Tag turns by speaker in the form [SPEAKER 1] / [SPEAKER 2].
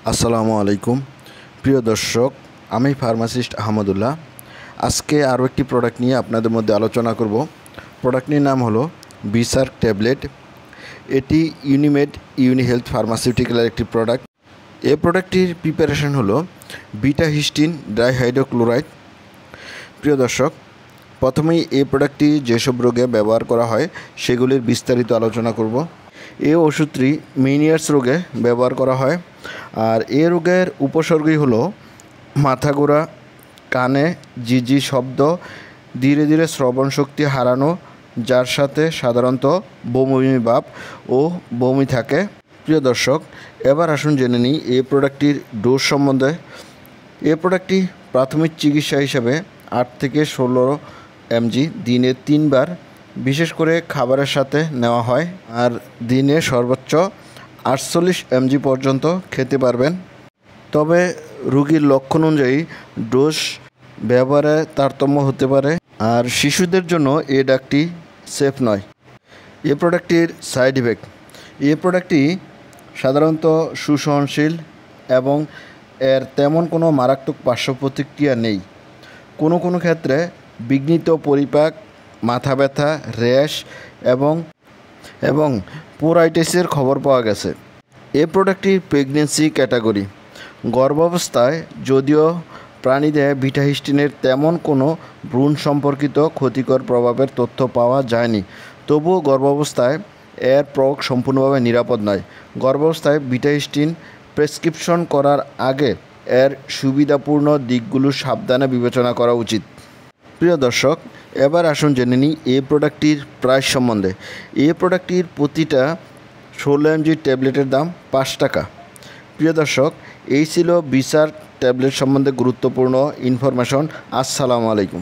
[SPEAKER 1] আসসালামু আলাইকুম প্রিয় দর্শক, আমি ফার্মাসিস্ট আহমদুল্লাহ। আজকে আরও একটি প্রোডাক্ট নিয়ে আপনাদের মধ্যে আলোচনা করব। প্রোডাক্টটির নাম হলো বিসার্ক ট্যাবলেট। এটি ইউনিমেড ইউনিহেলথ ফার্মাসিউটিক্যালের একটি প্রোডাক্ট। এই প্রোডাক্টটির প্রিপারেশন হলো বিটা হিস্টিন ডাইহাইড্রোক্লোরাইড। প্রিয় দর্শক, প্রথমেই এই প্রোডাক্টটি যেসব রোগে ব্যবহার করা হয় সেগুলির বিস্তারিত আলোচনা করব। এই ওষুধটি মেনিয়ার্স রোগে ব্যবহার করা হয়। আর এই রোগের উপসর্গই হলো মাথা ঘোরা, কানে ঝিঝি শব্দ, ধীরে ধীরে শ্রবণ শক্তি হারানো, যার সাথে সাধারণত বমি ভাব ও বমি থাকে। প্রিয় দর্শক, এবার আসুন জেনে নিই এই প্রোডাক্টটির ডোজ সম্বন্ধে। এই প্রোডাক্টটি প্রাথমিক চিকিৎসা হিসেবে 8 থেকে 16 mg দিনে 3 বার, বিশেষ করে খাবারের সাথে নেওয়া হয়। আর দিনে সর্বোচ্চ 48 mg পর্যন্ত খেতে পারবেন। তবে রোগীর লক্ষণ অনুযায়ী ডোজ ব্যবহারে তারতম্য হতে পারে। আর শিশুদের জন্য এই ড্রাগটি সেফ নয়। এই প্রোডাক্টটির সাইড ইফেক্ট। এই প্রোডাক্টটি সাধারণত সুসহনশীল এবং এর তেমন কোনো মারাত্মক পার্শ্ব প্রতিক্রিয়া নেই। কোনো কোনো ক্ষেত্রে বিঘ্নিত পরিপাক, মাথা ব্যথা, র্যাশ এবং পোরাইটিসের খবর পাওয়া গেছে। এই প্রোডাক্টটি প্রেগনেন্সি ক্যাটাগরি। গর্ভাবস্থায় যদিও প্রাণীদেহে বিটা হিস্টিনের তেমন কোনো ভ্রূণ সম্পর্কিত ক্ষতিকর প্রভাবের তথ্য পাওয়া যায়নি, তবুও গর্ভাবস্থায় এর প্রয়োগ সম্পূর্ণভাবে নিরাপদ নয়। গর্ভাবস্থায় বিটা হিস্টিন প্রেসক্রিপশন করার আগে এর সুবিধাপূর্ণ দিকগুলো সাবধানে বিবেচনা করা উচিত। প্রিয় দর্শক, এবার আসুন জেনে নিই এই প্রোডাক্টটির প্রাইস সম্বন্ধে। এই প্রোডাক্টটির প্রতিটা 16 mg ট্যাবলেটের দাম 5 টাকা। প্রিয় দর্শক, এই ছিল বিসার্ক ট্যাবলেট সম্বন্ধে গুরুত্বপূর্ণ ইনফরমেশন। আসসালামু আলাইকুম।